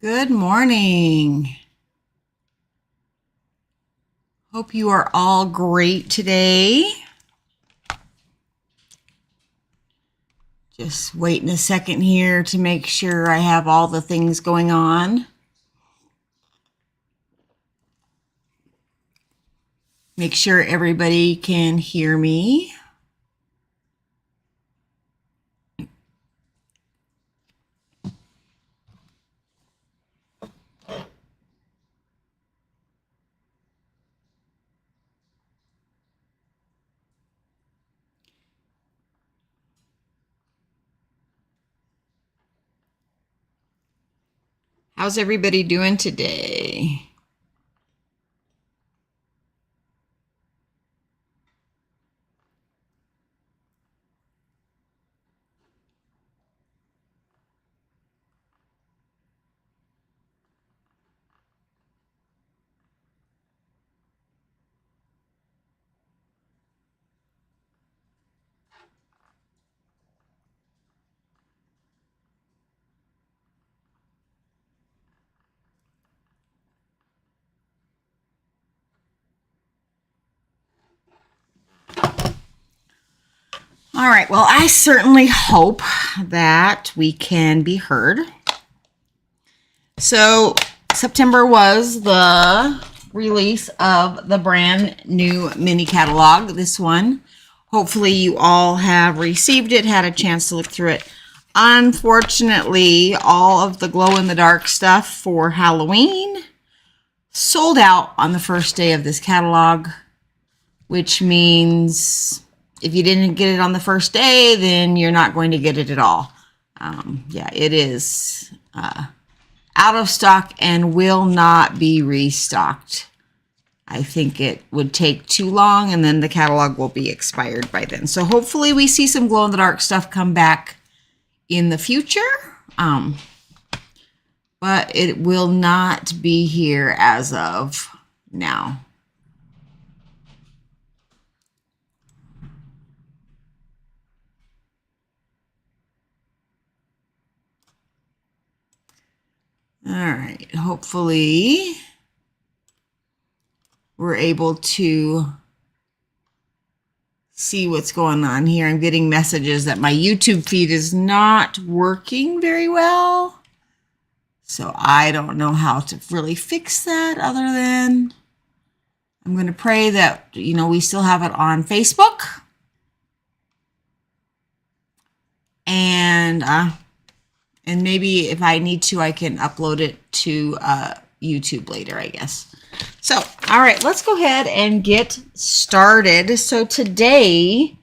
Good morning. Hope you are all great today. Just waiting a second here to make sure I have all the things going on. Make sure everybody can hear me. How's everybody doing today? All right, well, I certainly hope that we can be heard. So, September was the release of the brand new mini catalog. This one, hopefully you all have received it, had a chance to look through it. Unfortunately, all of the glow-in-the-dark stuff for Halloween sold out on the first day of this catalog, which means if you didn't get it on the first day, then you're not going to get it at all. Yeah, it is out of stock and will not be restocked. I think it would take too long and then the catalog will be expired by then. So hopefully we see some glow-in-the-dark stuff come back in the future. But it will not be here as of now. All right, hopefully we're able to see what's going on here. I'm getting messages that my YouTube feed is not working very well. So I don't know how to really fix that other than I'm going to pray that, we still have it on Facebook. And maybe if I need to, I can upload it to YouTube later, I guess. So, all right, let's go ahead and get started. So today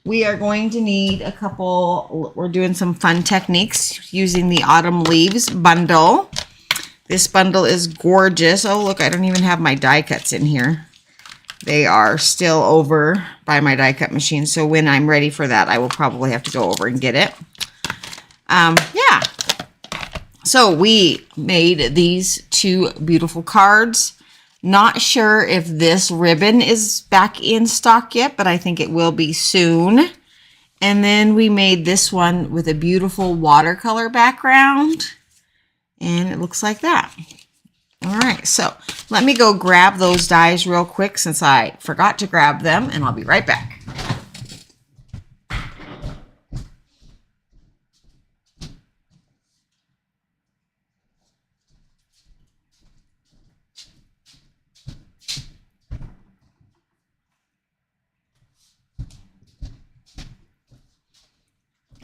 we are going to need we're doing some fun techniques using the Autumn Leaves bundle. This bundle is gorgeous. Oh, look, I don't even have my die cuts in here. They are still over by my die cut machine. So when I'm ready for that, I will probably have to go over and get it. Yeah. So we made these two beautiful cards. Not sure if this ribbon is back in stock yet, but I think it will be soon. And then we made this one with a beautiful watercolor background. And it looks like that. All right, so let me go grab those dies real quick since I forgot to grab them, and I'll be right back.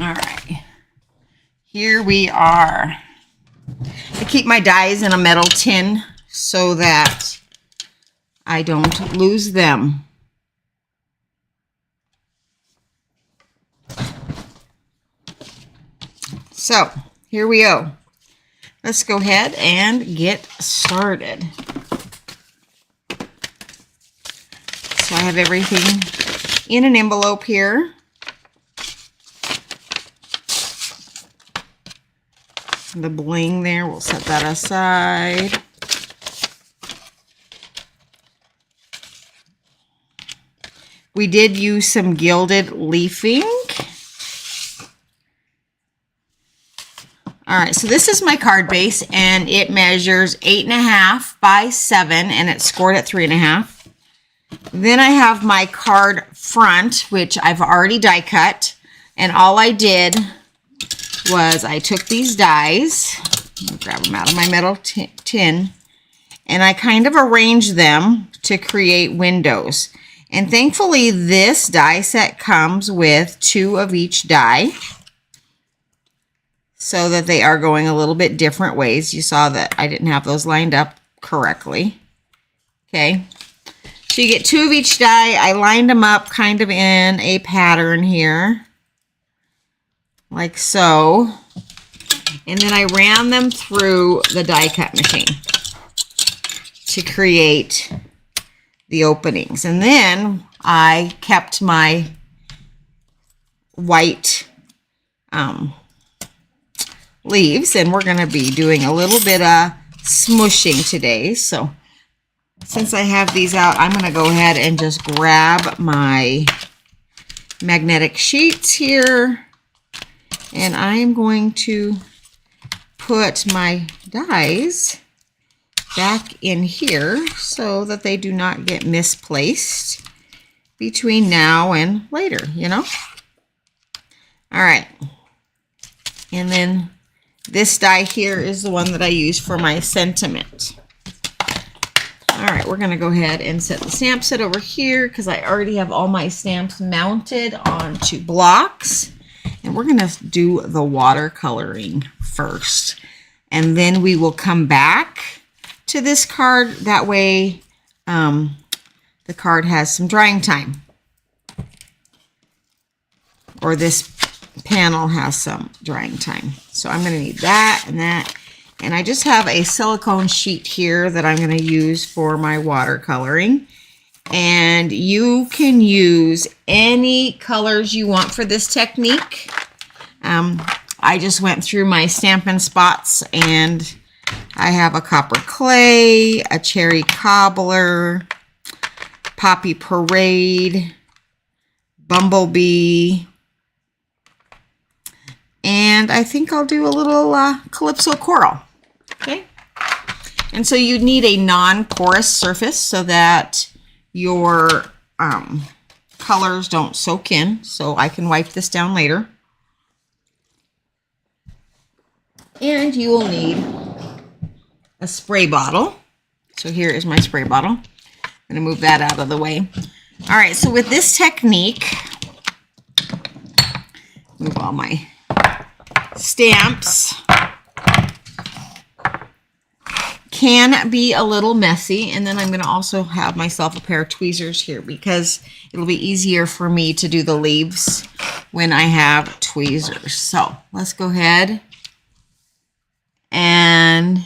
All right, here we are. I keep my dies in a metal tin so that I don't lose them. So here we go. Let's go ahead and get started. So I have everything in an envelope here. The bling there, we'll set that aside. We did use some gilded leafing. All right, so this is my card base, and it measures 8.5 by 7, and it's scored at 3.5. Then I have my card front, which I've already die cut, and all I did was I took these dies, grab them out of my metal tin, and I kind of arranged them to create windows. And thankfully, this die set comes with 2 of each die, so that they are going a little bit different ways. You saw that I didn't have those lined up correctly. Okay, so you get 2 of each die. I lined them up kind of in a pattern here, like so. And then I ran them through the die cut machine to create the openings. And then I kept my white leaves, and we're going to be doing a little bit of smushing today. So since I have these out, I'm going to go ahead and just grab my magnetic sheets here, and I am going to put my dies back in here so that they do not get misplaced between now and later, you know. All right, and then this die here is the one that I use for my sentiment. All right, we're going to go ahead and set the stamp set over here because I already have all my stamps mounted onto blocks. And we're going to do the watercoloring first. And then we will come back to this card. That way the card has some drying time. Or this panel has some drying time. So I'm going to need that and that. And I just have a silicone sheet here that I'm going to use for my watercoloring. And you can use any colors you want for this technique. I just went through my Stampin' Spots, and I have a copper clay, a cherry cobbler, poppy parade, bumblebee, and I think I'll do a little calypso coral. Okay, and so you need a non-porous surface so that your colors don't soak in, so I can wipe this down later. And you will need a spray bottle. So here is my spray bottle. I'm going to move that out of the way. All right, so with this technique, move all my stamps. Can be a little messy, and then I'm going to also have myself a pair of tweezers here because it'll be easier for me to do the leaves when I have tweezers. So let's go ahead and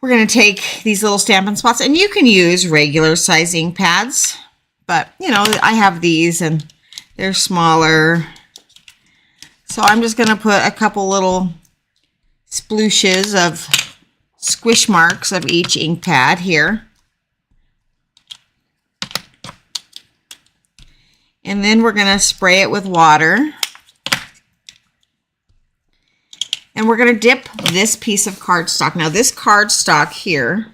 we're going to take these little Stampin' Spots, and you can use regular sizing pads, but you know, I have these and they're smaller. So I'm just going to put a couple little splooshes of squish marks of each ink pad here. And then we're going to spray it with water. And we're going to dip this piece of cardstock. Now this cardstock here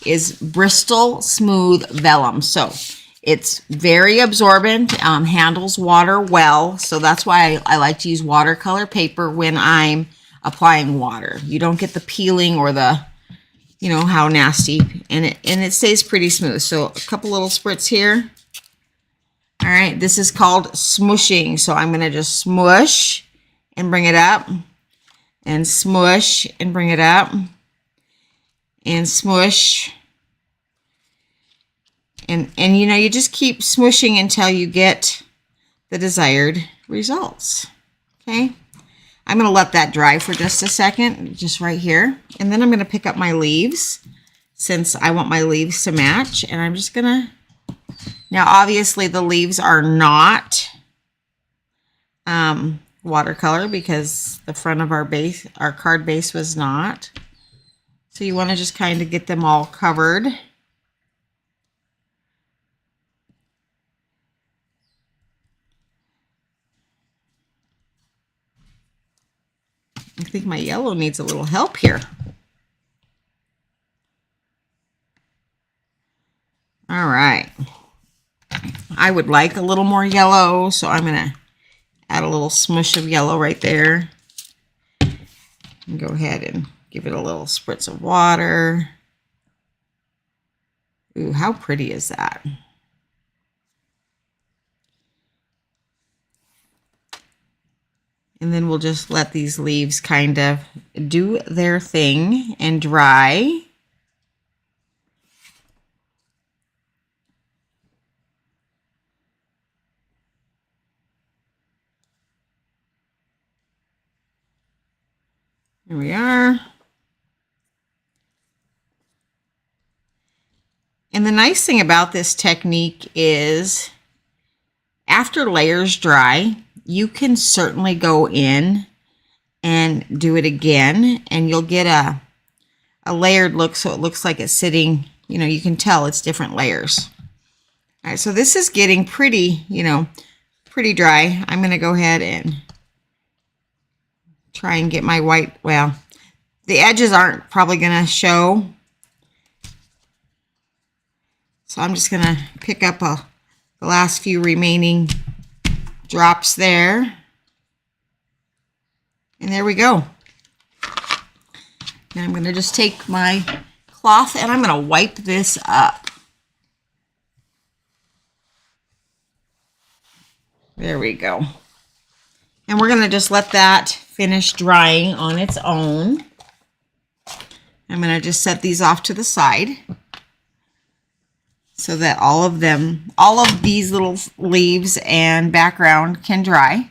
is Bristol Smooth Vellum. So it's very absorbent, handles water well. So that's why I like to use watercolor paper when I'm applying water. You don't get the peeling or the, you know, how nasty, and it stays pretty smooth. So a couple little spritz here. All right, this is called smushing. So I'm going to just smush and bring it up, and smush and bring it up, and smush. And you know, you just keep smushing until you get the desired results. Okay, I'm going to let that dry for just a second, just right here. And then I'm going to pick up my leaves since I want my leaves to match. And I'm just going to, now obviously the leaves are not watercolor because the front of our base, our card base was not. So you want to just kind of get them all covered. I think my yellow needs a little help here. All right. I would like a little more yellow, so I'm going to add a little smush of yellow right there. And go ahead and give it a little spritz of water. Ooh, how pretty is that? And then we'll just let these leaves kind of do their thing and dry. There we are. And the nice thing about this technique is after layers dry, you can certainly go in and do it again, and you'll get a layered look, so it looks like it's sitting, you know, you can tell it's different layers. All right, so this is getting pretty, you know, pretty dry. I'm going to go ahead and try and get my white, well, the edges aren't probably going to show. So I'm just going to pick up the last few remaining drops there. And there we go. Now I'm going to just take my cloth and I'm going to wipe this up. There we go. And we're going to just let that finish drying on its own. I'm going to just set these off to the side so that all of these little leaves and background can dry.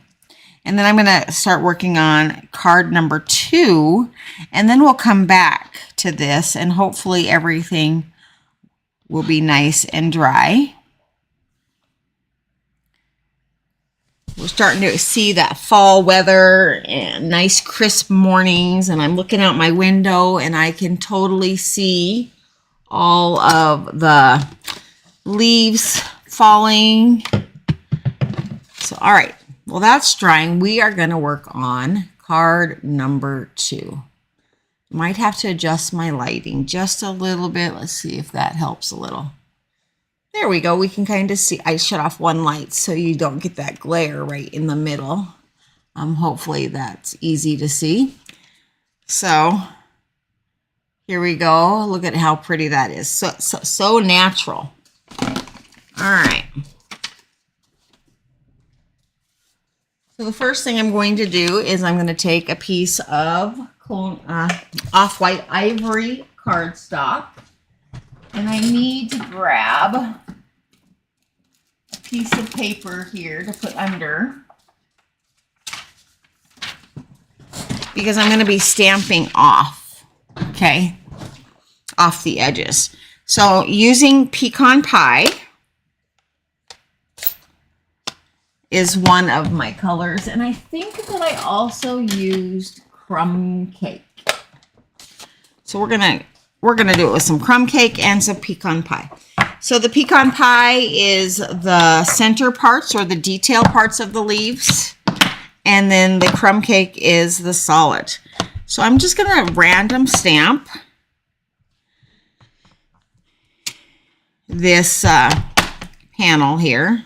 And then I'm going to start working on card number 2, and then we'll come back to this and hopefully everything will be nice and dry. We're starting to see that fall weather and nice crisp mornings, and I'm looking out my window and I can totally see all of the leaves falling. So, all right. Well, that's drying. We are going to work on card number 2. Might have to adjust my lighting just a little bit. Let's see if that helps a little. There we go. We can kind of see. I shut off one light so you don't get that glare right in the middle. Hopefully that's easy to see. So here we go. Look at how pretty that is. So natural. All right. So the first thing I'm going to do is I'm going to take a piece of off-white ivory cardstock, and I need to grab a piece of paper here to put under, because I'm going to be stamping off, okay, off the edges. So using pecan pie is one of my colors, and I think that I also used crumb cake. So we're gonna do it with some crumb cake and some pecan pie. So the pecan pie is the center parts or the detail parts of the leaves, and then the crumb cake is the solid. So I'm just gonna random stamp this panel here.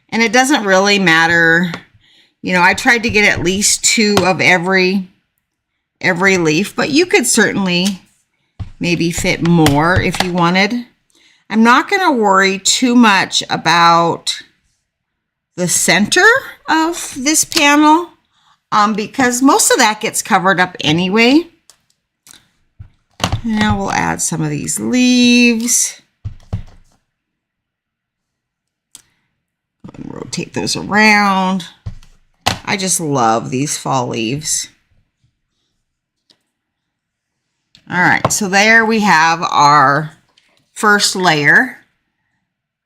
And it doesn't really matter, you know, I tried to get at least 2 of every leaf, but you could certainly maybe fit more if you wanted. I'm not going to worry too much about the center of this panel because most of that gets covered up anyway. Now we'll add some of these leaves. And rotate those around. I just love these fall leaves. All right, so there we have our first layer.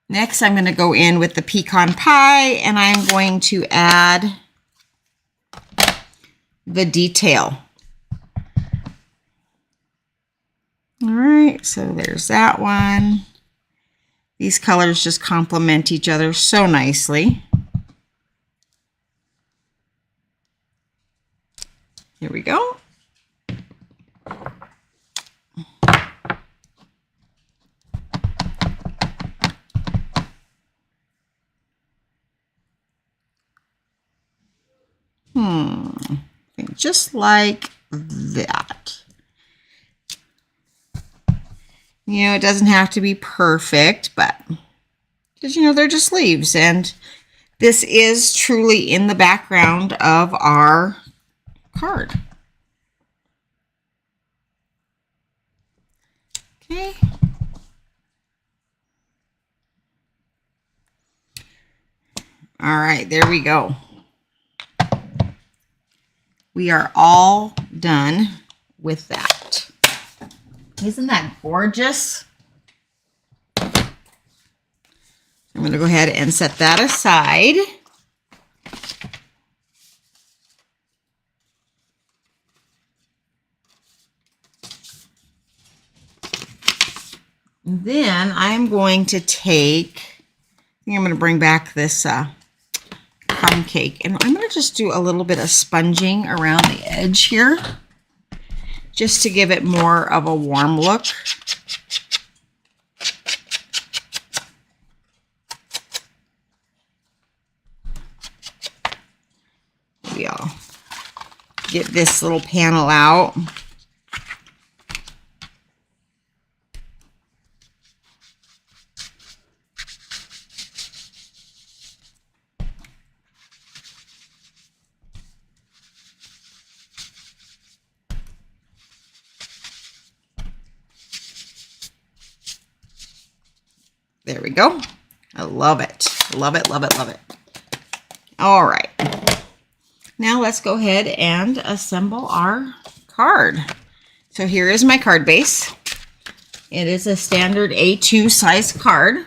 Next, I'm going to go in with the pecan pie, and I'm going to add the detail. All right, so there's that one. These colors just complement each other so nicely. Here we go. Just like that. You know, it doesn't have to be perfect, but because, you know, they're just leaves, and this is truly in the background of our card. Okay. All right, there we go. We are all done with that. Isn't that gorgeous? I'm going to go ahead and set that aside. Then I'm going to take, I think I'm going to bring back this crumb cake, and I'm going to just do a little bit of sponging around the edge here, just to give it more of a warm look. Maybe I'll get this little panel out. There we go. I love it. Love it, love it, love it. All right. Now let's go ahead and assemble our card. So here is my card base. It is a standard A2 size card.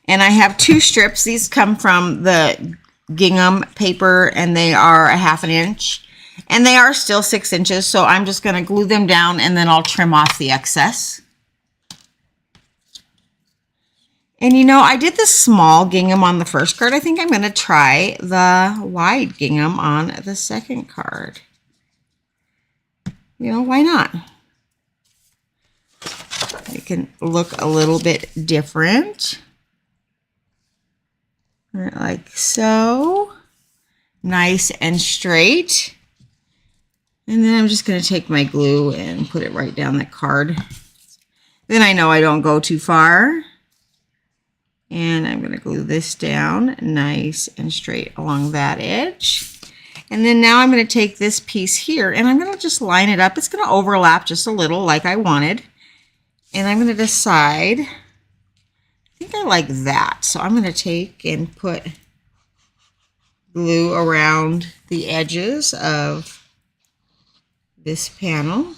And I have 2 strips. These come from the gingham paper, and they are a 1/2 inch. And they are still 6 inches, so I'm just going to glue them down, and then I'll trim off the excess. And you know, I did the small gingham on the first card. I think I'm going to try the wide gingham on the second card. You know, why not? It can look a little bit different. Like so. Nice and straight. And then I'm just going to take my glue and put it right down that card. Then I know I don't go too far. And I'm going to glue this down nice and straight along that edge. And then now I'm going to take this piece here, and I'm going to just line it up. It's going to overlap just a little like I wanted. And I'm going to decide, I think I like that. So I'm going to take and put glue around the edges of this panel.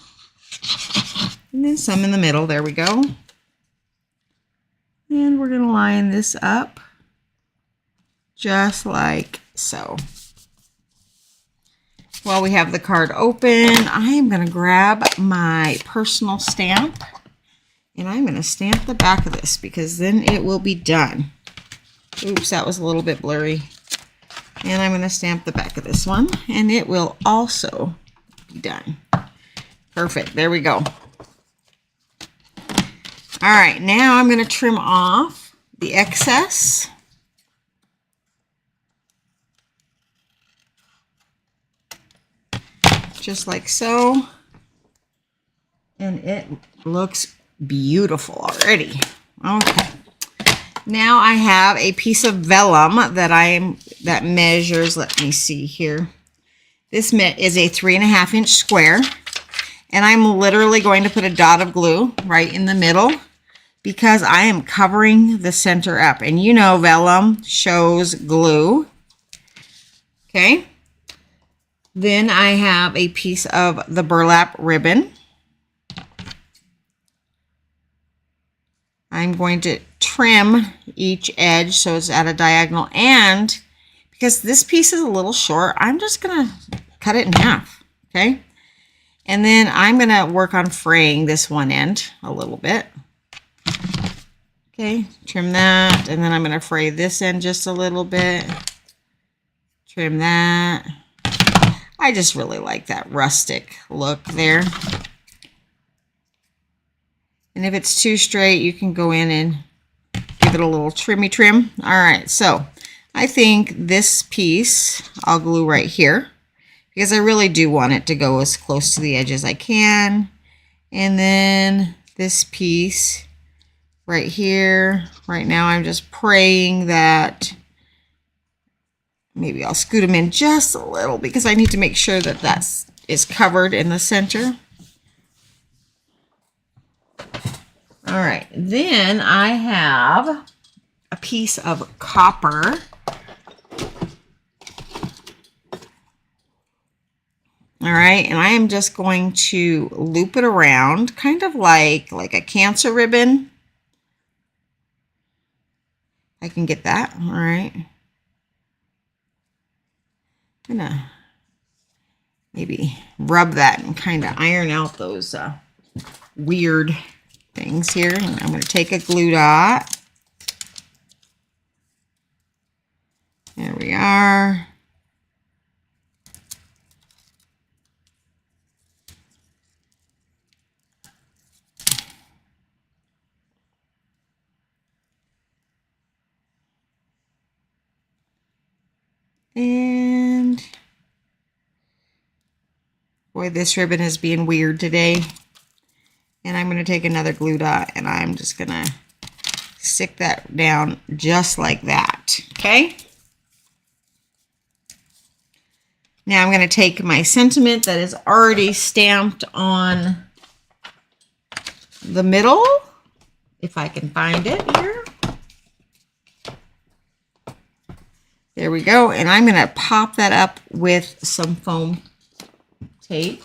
And then some in the middle. There we go. And we're going to line this up just like so. While we have the card open, I am going to grab my personal stamp, and I'm going to stamp the back of this because then it will be done. Oops, that was a little bit blurry. And I'm going to stamp the back of this one, and it will also be done. Perfect. There we go. All right, now I'm going to trim off the excess. Just like so. And it looks beautiful already. Okay. Now I have a piece of vellum that measures, let me see here. This is a 3.5 inch square. And I'm literally going to put a dot of glue right in the middle, because I am covering the center up. And you know vellum shows glue. Okay. Then I have a piece of the burlap ribbon. I'm going to trim each edge so it's at a diagonal. And because this piece is a little short, I'm just going to cut it in half. Okay. And then I'm going to work on fraying this one end a little bit. Okay, trim that, and then I'm going to fray this end just a little bit. Trim that. I just really like that rustic look there. And if it's too straight, you can go in and give it a little trimmy trim. All right, so I think this piece I'll glue right here because I really do want it to go as close to the edge as I can. And then this piece right here. Right now I'm just praying that maybe I'll scoot them in just a little because I need to make sure that that is covered in the center. All right, then I have a piece of copper. All right, and I am just going to loop it around, kind of like a cancer ribbon. I can get that. All right. I'm gonna maybe rub that and kind of iron out those weird things here. And I'm going to take a glue dot. There we are. And boy, this ribbon is being weird today. And I'm going to take another glue dot and I'm just going to stick that down just like that. Okay. Now I'm going to take my sentiment that is already stamped on the middle, if I can find it here. There we go. And I'm going to pop that up with some foam tape.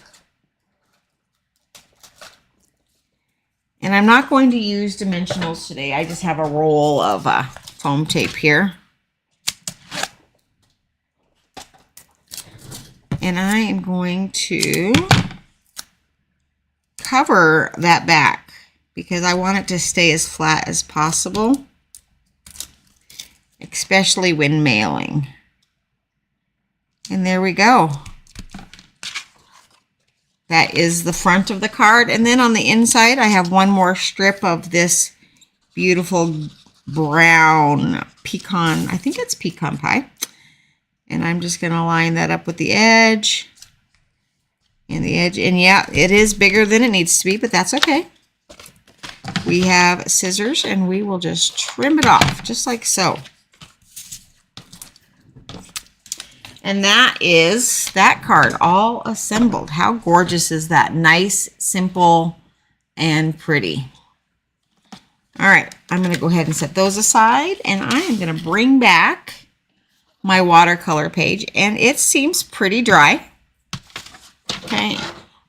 And I'm not going to use dimensionals today. I just have a roll of foam tape here. And I am going to cover that back because I want it to stay as flat as possible, especially when mailing. And there we go. That is the front of the card. And then on the inside, I have one more strip of this beautiful brown pecan. I think it's pecan pie. And I'm just going to line that up with the edge. And the edge. And yeah, it is bigger than it needs to be, but that's okay. We have scissors and we will just trim it off just like so. And that is that card all assembled. How gorgeous is that? Nice, simple, and pretty. All right, I'm going to go ahead and set those aside. And I am going to bring back my watercolor page. And it seems pretty dry. Okay.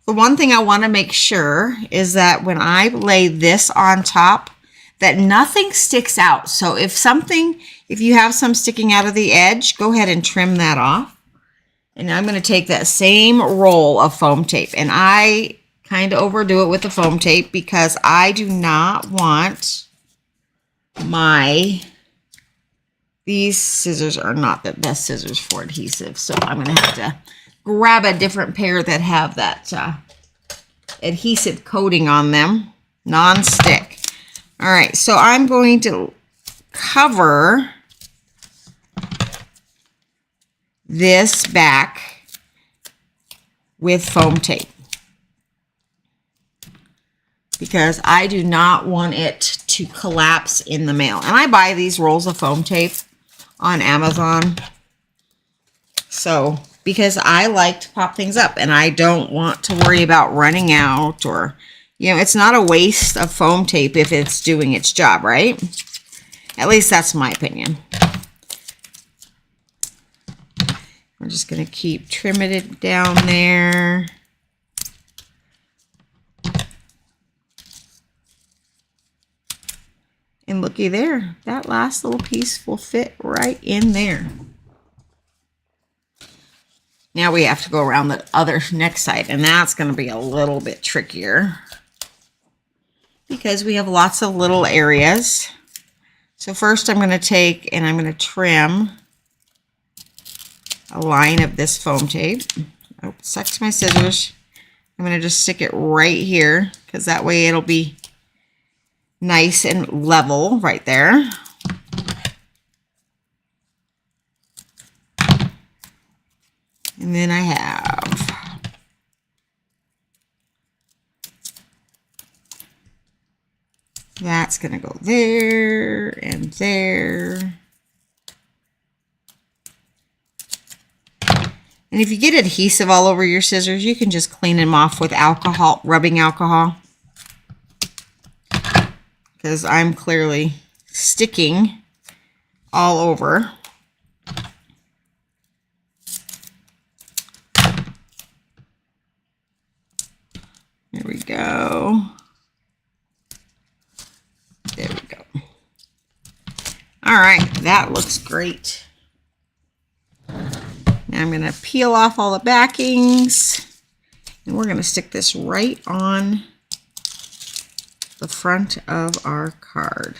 The one thing I want to make sure is that when I lay this on top, that nothing sticks out. So if you have some sticking out of the edge, go ahead and trim that off. And I'm going to take that same roll of foam tape. And I kind of overdo it with the foam tape because I do not want these scissors are not the best scissors for adhesive. So I'm going to have to grab a different pair that have that adhesive coating on them, non-stick. All right, so I'm going to cover this back with foam tape because I do not want it to collapse in the mail. And I buy these rolls of foam tape on Amazon. So, because I like to pop things up and I don't want to worry about running out or, you know, it's not a waste of foam tape if it's doing its job, right? At least that's my opinion. We're just going to keep trimming it down there. And looky there, that last little piece will fit right in there. Now we have to go around the other next side, and that's going to be a little bit trickier because we have lots of little areas. So first I'm going to take and I'm going to trim a line of this foam tape. stuck to my scissors. I'm going to just stick it right here because that way it'll be nice and level right there. And then I have that's going to go there and there. And if you get adhesive all over your scissors, you can just clean them off with alcohol, rubbing alcohol. Because I'm clearly sticking all over. There we go. There we go. All right, that looks great. Now I'm going to peel off all the backings, and we're going to stick this right on the front of our card.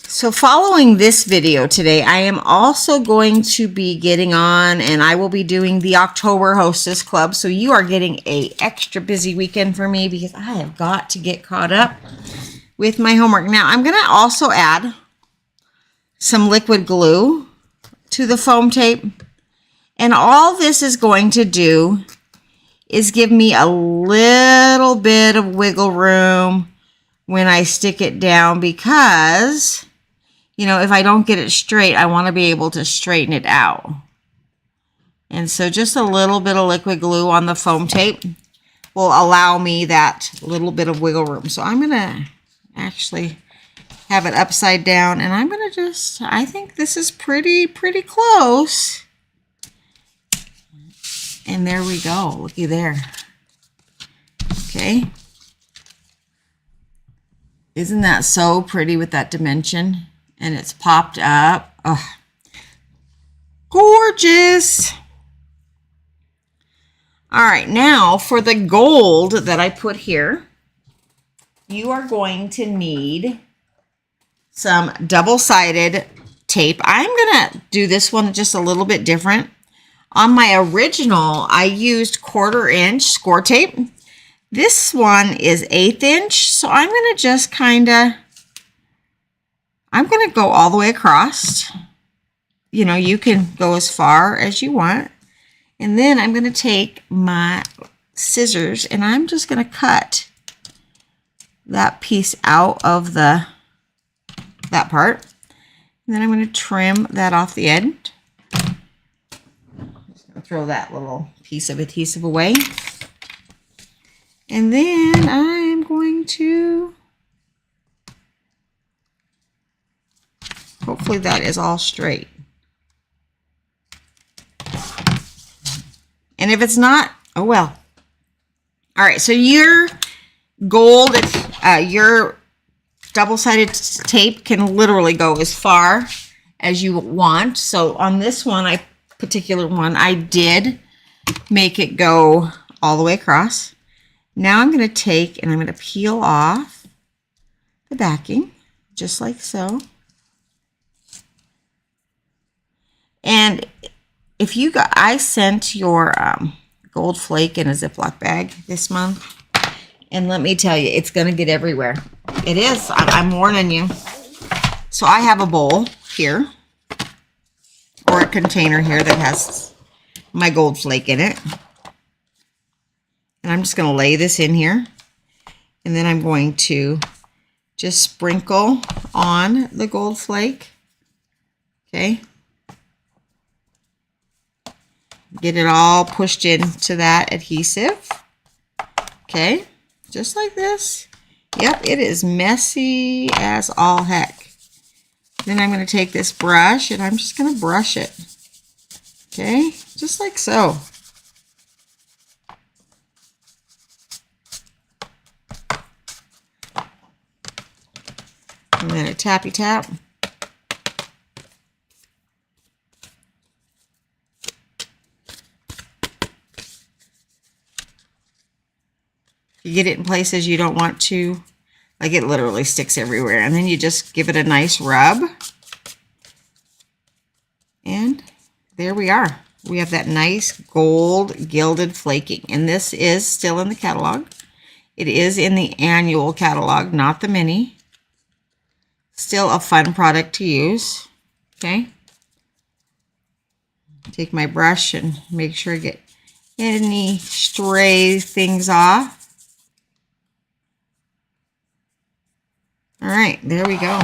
So following this video today, I am also going to be getting on, and I will be doing the October Hostess Club. So you are getting an extra busy weekend for me because I have got to get caught up with my homework. Now I'm going to also add some liquid glue to the foam tape. And all this is going to do is give me a little bit of wiggle room when I stick it down because, you know, if I don't get it straight, I want to be able to straighten it out. And so just a little bit of liquid glue on the foam tape will allow me that little bit of wiggle room. So I'm going to actually have it upside down, and I'm going to just, I think this is pretty close. And there we go. Looky there. Okay. Isn't that so pretty with that dimension? And it's popped up. Oh, gorgeous. All right, now for the gold that I put here, you are going to need some double-sided tape. I'm going to do this one just a little bit different. On my original, I used 1/4 inch score tape. This one is 1/8 inch, so I'm going to just I'm going to go all the way across. You know, you can go as far as you want. And then I'm going to take my scissors and I'm just going to cut that piece out of that part. And then I'm going to trim that off the end. Just going to throw that little piece of adhesive away. And then I'm going to, hopefully that is all straight. And if it's not, oh well. All right, so your gold, your double-sided tape can literally go as far as you want. So on this one, particular one, I did make it go all the way across. Now I'm going to take and I'm going to peel off the backing, just like so. And if you got, I sent your gold flake in a Ziploc bag this month. And let me tell you, it's going to get everywhere. It is. I'm warning you. So I have a bowl here, or a container here that has my gold flake in it. And I'm just going to lay this in here. And then I'm going to just sprinkle on the gold flake. Okay. Get it all pushed into that adhesive. Okay. Just like this. Yep, it is messy as all heck. Then I'm going to take this brush and I'm just going to brush it. Okay, just like so. And then a tappy tap. You get it in places you don't want to, like it literally sticks everywhere. And then you just give it a nice rub. And there we are. We have that nice gold gilded flaking. And this is still in the catalog. It is in the annual catalog, not the mini. Still a fun product to use. Okay. Take my brush and make sure I get any stray things off. All right, there we go.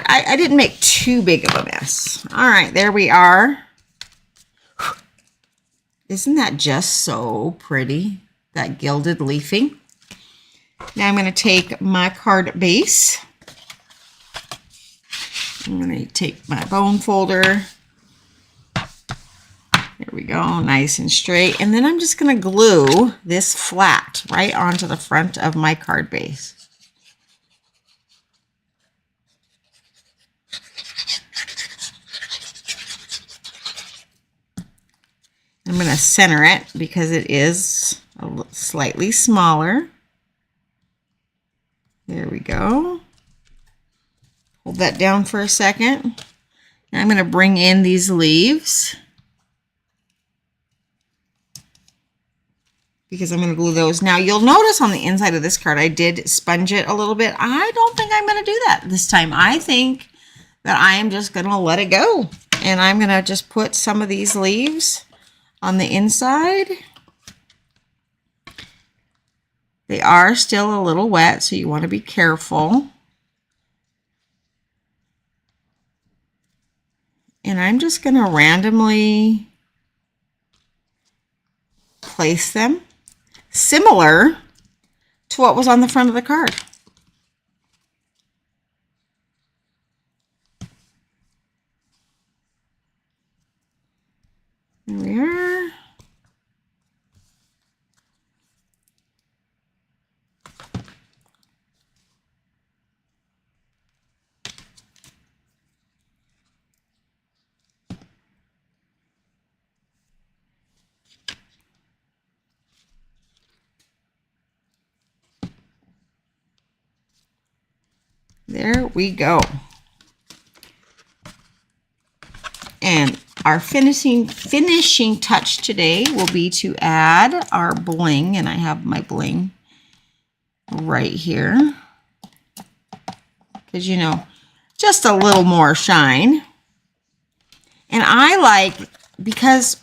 I didn't make too big of a mess. All right, there we are. Isn't that just so pretty? That gilded leafing. Now I'm going to take my card base. I'm going to take my bone folder. There we go, nice and straight. And then I'm just going to glue this flat right onto the front of my card base. I'm going to center it because it is slightly smaller. There we go. Hold that down for a second. Now I'm going to bring in these leaves because I'm going to glue those. Now you'll notice on the inside of this card I did sponge it a little bit. I don't think I'm going to do that this time. I think that I am just going to let it go. And I'm going to just put some of these leaves on the inside. They are still a little wet, so you want to be careful. And I'm just going to randomly place them similar to what was on the front of the card. There we are. There we go. And our finishing touch today will be to add our bling, and I have my bling right here because, you know, just a little more shine. And I like, because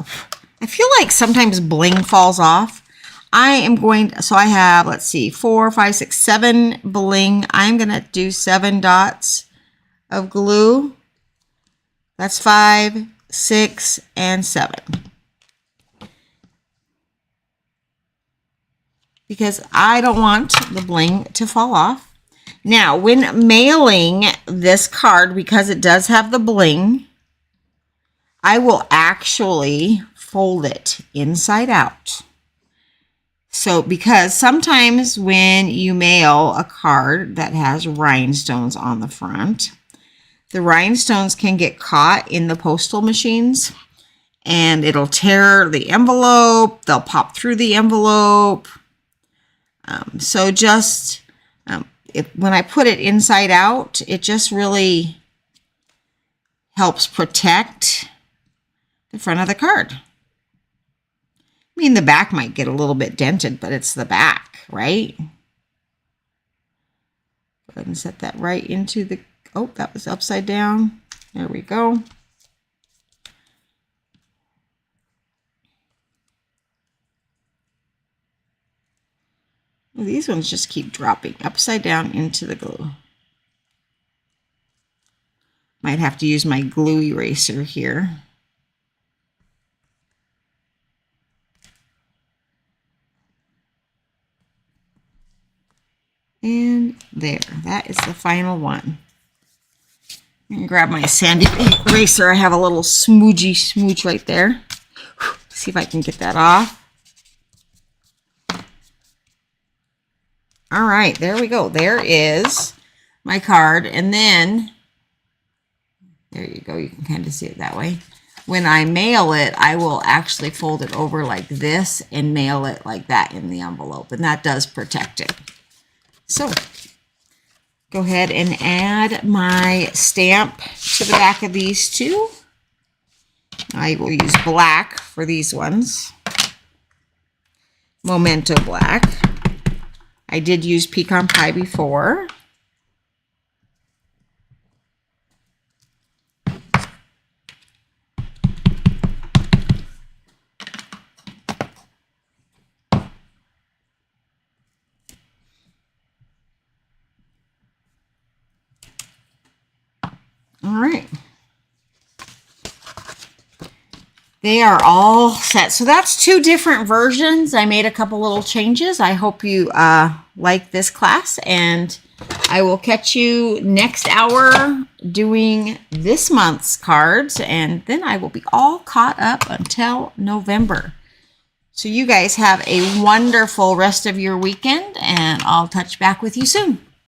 I feel like sometimes bling falls off, I am going to, so I have, let's see, 4, 5, 6, 7 bling. I'm going to do 7 dots of glue. That's 5, 6, and 7. Because I don't want the bling to fall off. Now, when mailing this card, because it does have the bling, I will actually fold it inside out. So, because sometimes when you mail a card that has rhinestones on the front, the rhinestones can get caught in the postal machines and it'll tear the envelope, they'll pop through the envelope. So just, when I put it inside out, it just really helps protect the front of the card. I mean, the back might get a little bit dented, but it's the back, right? Go ahead and set that right into the, oh, that was upside down. There we go. Well, these ones just keep dropping upside down into the glue. Might have to use my glue eraser here. And there, that is the final one. I'm gonna grab my sandy eraser. I have a little smooch right there. See if I can get that off. All right, there we go. There is my card. And then, there you go. You can kind of see it that way. When I mail it, I will actually fold it over like this and mail it like that in the envelope. And that does protect it. So, go ahead and add my stamp to the back of these two. I will use black for these ones. Memento black. I did use pecan pie before. All right. They are all set. So that's two different versions. I made a couple little changes. I hope you like this class, and I will catch you next hour doing this month's cards, and then I will be all caught up until November. So you guys have a wonderful rest of your weekend, and I'll touch back with you soon.